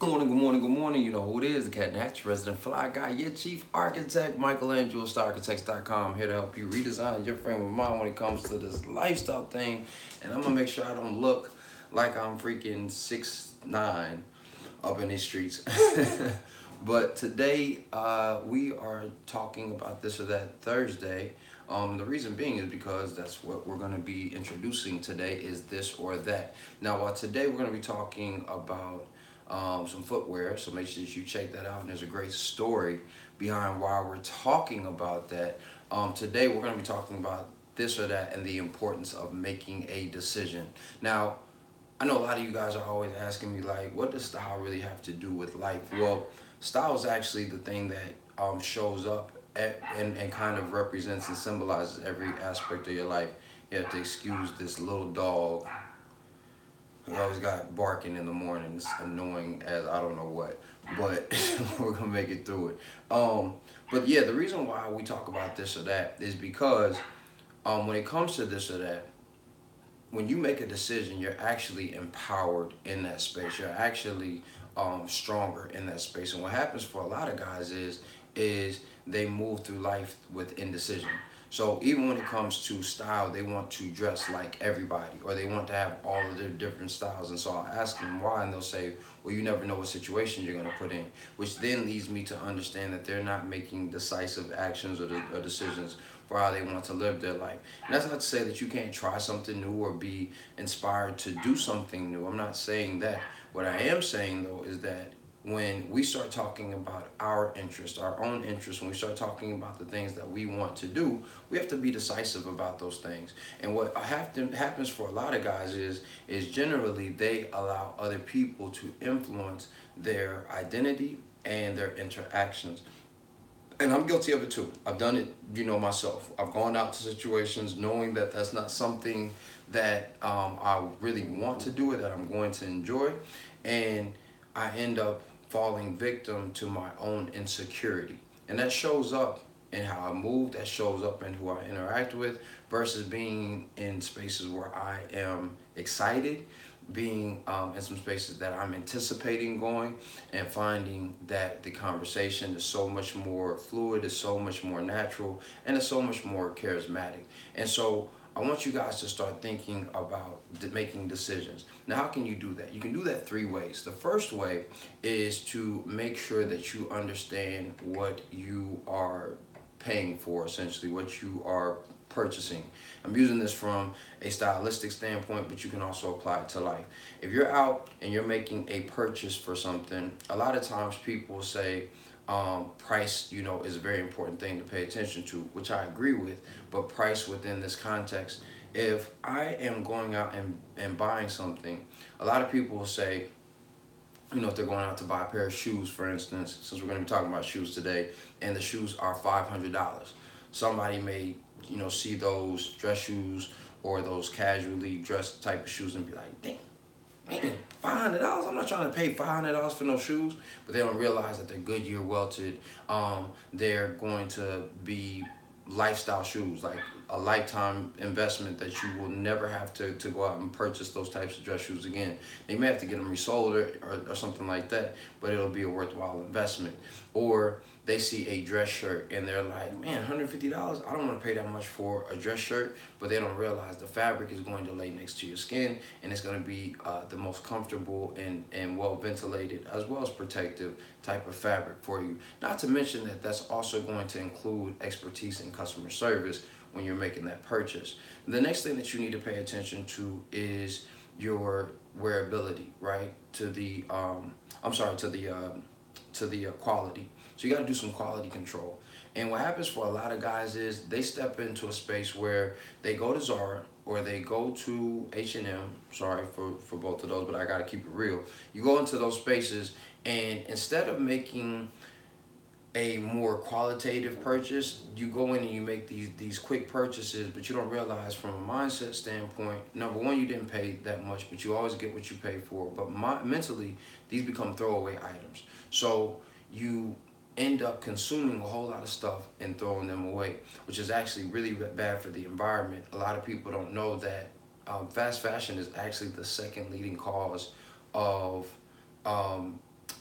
Good morning, good morning, good morning. You know who it is, the Cat Natch, resident fly guy, your chief architect, Michelangelo, StarArchitects.com, here to help you redesign your frame of mind when it comes to this lifestyle thing. And I'm gonna make sure I don't look like I'm freaking 6'9" up in these streets. But today we are talking about this or that Thursday. The reason being is because that's what we're going to be introducing today is this or that. Now, today we're going to be talking about some footwear, so make sure that you check that out. And there's a great story behind why we're talking about that. Today we're going to be talking about this or that and the importance of making a decision. Now, I know a lot of you guys are always asking me, like, what does style really have to do with life? Well, style is actually the thing that shows up and kind of represents and symbolizes every aspect of your life. You have to excuse this little dog who always got barking in the morning. It's annoying as I don't know what, but we're gonna make it through it. But yeah, the reason why we talk about this or that is because when it comes to this or that, when you make a decision, you're actually empowered in that space. You're actually stronger in that space. And what happens for a lot of guys is they move through life with indecision. So even when it comes to style, they want to dress like everybody, or they want to have all of their different styles. And so I'll ask them why, and they'll say, "Well, you never know what situation you're going to put in," which then leads me to understand that they're not making decisive actions or decisions for how they want to live their life. And that's not to say that you can't try something new or be inspired to do something new. I'm not saying that. What I am saying, though, is that when we start talking about our interest, our own interest, when we start talking about the things that we want to do, we have to be decisive about those things. And what happens for a lot of guys is generally they allow other people to influence their identity and their interactions. And I'm guilty of it too. I've done it, myself. I've gone out to situations knowing that that's not something that I really want to do or that I'm going to enjoy, and I end up falling victim to my own insecurity, and that shows up in how I move. That shows up in who I interact with, versus being in spaces where I am excited, being in some spaces that I'm anticipating going, and finding that the conversation is so much more fluid, is so much more natural, and is so much more charismatic. And so I want you guys to start thinking about making decisions. Now, how can you do that? You can do that three ways. The first way is to make sure that you understand what you are paying for, essentially, what you are purchasing. I'm using this from a stylistic standpoint, but you can also apply it to life. If you're out and you're making a purchase for something, a lot of times people say price, is a very important thing to pay attention to, which I agree with, but price within this context. If I am going out and buying something, a lot of people will say, if they're going out to buy a pair of shoes, for instance, since we're going to be talking about shoes today, and the shoes are $500. Somebody may, see those dress shoes or those casually dressed type of shoes and be like, damn, man, $500. I'm not trying to pay $500 for no shoes, but they don't realize that they're Goodyear welted. They're going to be lifestyle shoes, like a lifetime investment that you will never have to go out and purchase those types of dress shoes again. They may have to get them resold or something like that, but it'll be a worthwhile investment. Or they see a dress shirt and they're like, man, $150? I don't want to pay that much for a dress shirt, but they don't realize the fabric is going to lay next to your skin, and it's going to be the most comfortable and well ventilated as well as protective type of fabric for you. Not to mention that that's also going to include expertise in customer service when you're making that purchase. The next thing that you need to pay attention to is your wearability, right? To the quality. So you got to do some quality control. And what happens for a lot of guys is they step into a space where they go to Zara or they go to H&M. Sorry for both of those, but I got to keep it real. You go into those spaces, and instead of making a more qualitative purchase, you go in and you make these quick purchases, but you don't realize from a mindset standpoint, number one, you didn't pay that much, but you always get what you pay for. But mentally, these become throwaway items. So you end up consuming a whole lot of stuff and throwing them away, which is actually really bad for the environment. A lot of people don't know that fast fashion is actually the second leading cause of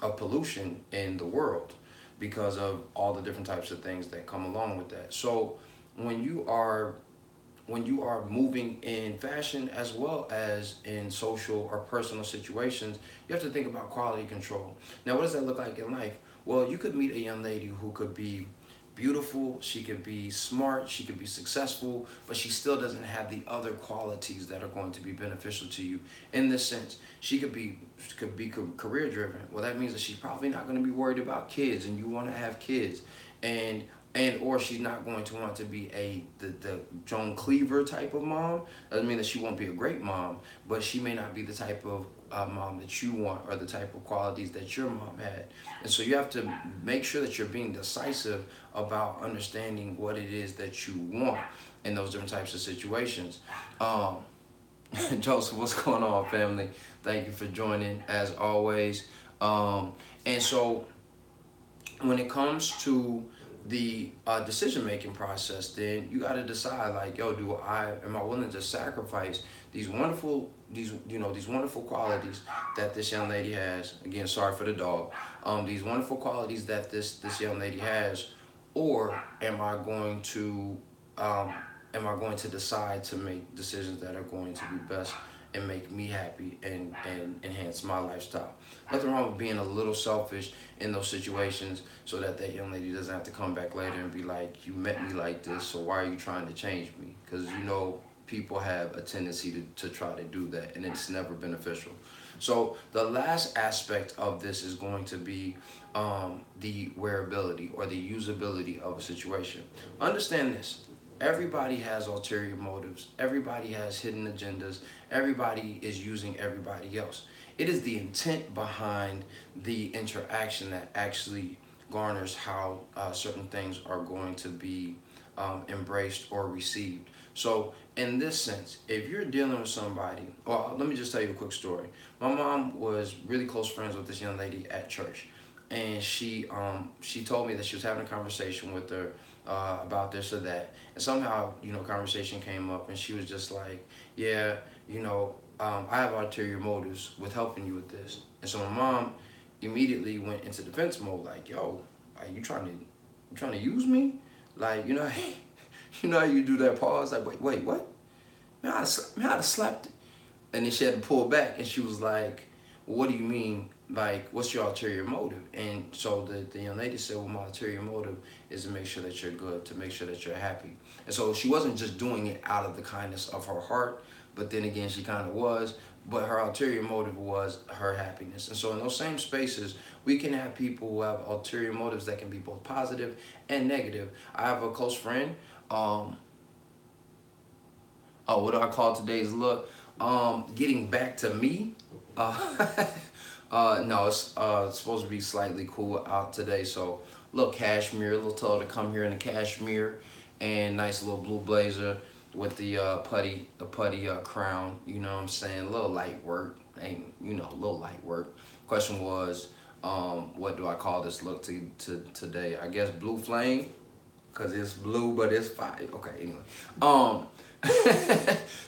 of pollution in the world because of all the different types of things that come along with that. So when you are moving in fashion as well as in social or personal situations, you have to think about quality control. Now, what does that look like in life? Well, you could meet a young lady who could be beautiful, she could be smart, she could be successful, but she still doesn't have the other qualities that are going to be beneficial to you. In this sense, she could be career driven. Well, that means that she's probably not going to be worried about kids, and you want to have kids, and or she's not going to want to be the Joan Cleaver type of mom. Doesn't mean that she won't be a great mom, but she may not be the type of mom that you want or the type of qualities that your mom had. And so you have to make sure that you're being decisive about understanding what it is that you want in those different types of situations. Um, Joseph, what's going on, family? Thank you for joining as always. And so when it comes to the decision making process, then you got to decide like, yo, am I willing to sacrifice these wonderful qualities that this young lady has? Again, sorry for the dog. These wonderful qualities that this young lady has, or um, am I going to decide to make decisions that are going to be best and make me happy and enhance my lifestyle? Nothing wrong with being a little selfish in those situations so that that young lady doesn't have to come back later and be like, you met me like this, so why are you trying to change me? Because people have a tendency to try to do that, and it's never beneficial. So the last aspect of this is going to be the wearability or the usability of a situation. Understand this. Everybody has ulterior motives. Everybody has hidden agendas. Everybody is using everybody else. It is the intent behind the interaction that actually garners how certain things are going to be embraced or received. So, in this sense, if you're dealing with somebody, well, let me just tell you a quick story. My mom was really close friends with this young lady at church, and she told me that she was having a conversation with her about this or that, and somehow conversation came up, and she was just like, yeah, I have ulterior motives with helping you with this. And so my mom immediately went into defense mode, like, yo, are you trying to use me? Like, you know how you do that pause, like, wait, what? Man, I'd have slapped it. And then she had to pull back, and she was like, well, what do you mean? Like, what's your ulterior motive? And so the young lady said, well, my ulterior motive is to make sure that you're good, to make sure that you're happy. And so she wasn't just doing it out of the kindness of her heart, but then again, she kind of was. But her ulterior motive was her happiness. And so in those same spaces, we can have people who have ulterior motives that can be both positive and negative. I have a close friend. What do I call today's look? Getting back to me. No, it's supposed to be slightly cool out today. So, little cashmere, little told to come here in the cashmere, and nice little blue blazer with the putty crown. You know what I'm saying? A little light work, ain't a little light work. Question was, what do I call this look to today? I guess blue flame, cause it's blue, but it's fire. Okay, anyway.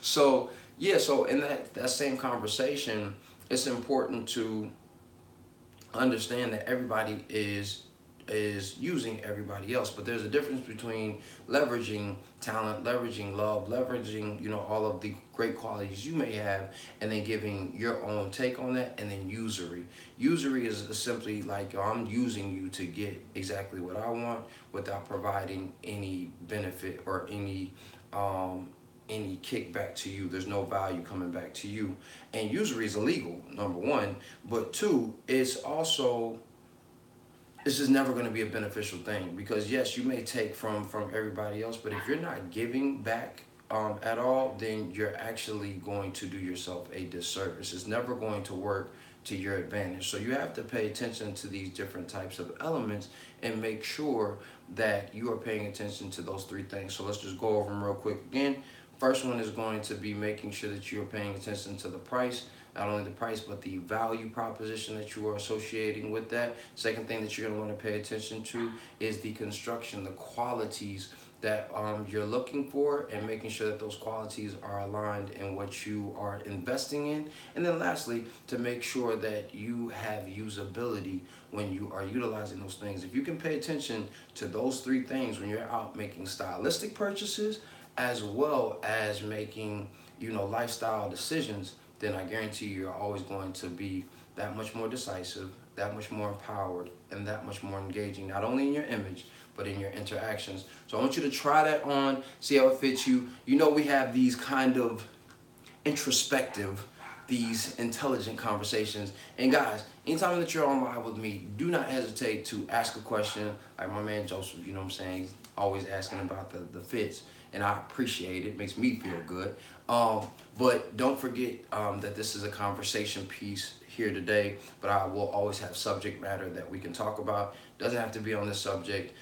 So yeah, so in that same conversation, it's important to understand that everybody is using everybody else, but there's a difference between leveraging talent, leveraging love, leveraging all of the great qualities you may have, and then giving your own take on that. And then usury is simply like, I'm using you to get exactly what I want without providing any benefit or any kickback to you. There's no value coming back to you. And usury is illegal, number one, but two, it's just never going to be a beneficial thing, because yes, you may take from everybody else, but if you're not giving back at all, then you're actually going to do yourself a disservice. It's never going to work to your advantage. So you have to pay attention to these different types of elements and make sure that you are paying attention to those three things. So let's just go over them real quick again. First one is going to be making sure that you're paying attention to the price. Not only the price, but the value proposition that you are associating with that. Second thing that you're going to want to pay attention to is the construction, the qualities that you're looking for, and making sure that those qualities are aligned in what you are investing in. And then lastly, to make sure that you have usability when you are utilizing those things. If you can pay attention to those three things when you're out making stylistic purchases, as well as making, lifestyle decisions, then I guarantee you're always going to be that much more decisive, that much more empowered, and that much more engaging, not only in your image, but in your interactions. So I want you to try that on, see how it fits you. We have these kind of introspective, these intelligent conversations. And guys, anytime that you're on live with me, do not hesitate to ask a question. Like my man Joseph, you know what I'm saying? He's always asking about the fits, and I appreciate it. It makes me feel good. But don't forget that this is a conversation piece here today, but I will always have subject matter that we can talk about. Doesn't have to be on this subject.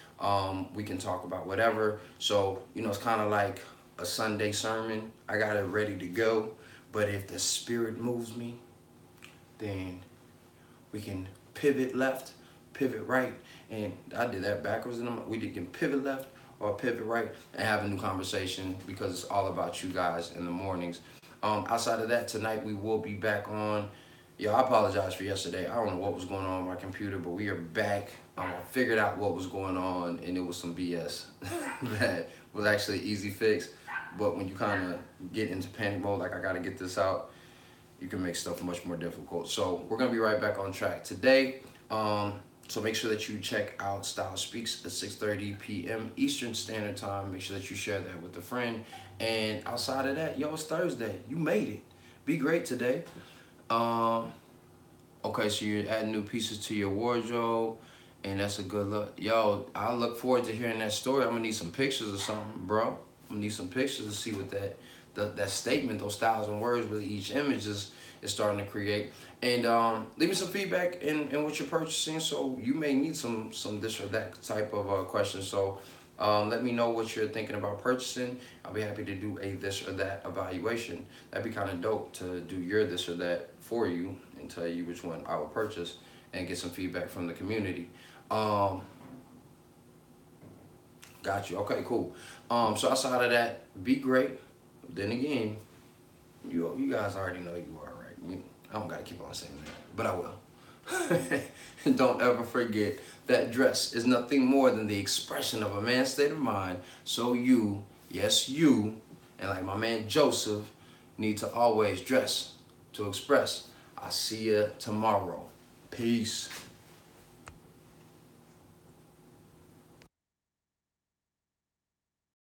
We can talk about whatever. So, it's kind of like a Sunday sermon. I got it ready to go. But if the Spirit moves me, then we can pivot left, pivot right. And I did that backwards. We can pivot left or pivot right and have a new conversation, because it's all about you guys in the mornings. Outside of that, tonight we will be back on. Yo, I apologize for yesterday. I don't know what was going on with my computer, but we are back. I figured out what was going on, and it was some BS that was actually an easy fix. But when you kind of get into panic mode, like I got to get this out, you can make stuff much more difficult. So we're going to be right back on track today. So make sure that you check out Style Speaks at 6:30 p.m. Eastern Standard Time. Make sure that you share that with a friend. And outside of that, yo, it's Thursday. You made it. Be great today. Okay, so you're adding new pieces to your wardrobe, and that's a good look. Yo, I look forward to hearing that story. I'm gonna need some pictures or something, bro. I'm gonna need some pictures to see what that statement, those styles and words with each image is starting to create. And leave me some feedback in what you're purchasing. So you may need some this or that type of questions. So let me know what you're thinking about purchasing. I'll be happy to do a this or that evaluation. That'd be kind of dope to do your this or that for you and tell you which one I would purchase and get some feedback from the community. Got you. Okay, cool. So outside of that, be great. Then again, you guys already know you are, right? I don't gotta keep on saying that, but I will. And don't ever forget that dress is nothing more than the expression of a man's state of mind. So you, yes you, and like my man Joseph, need to always dress to express. I'll see you tomorrow. Peace.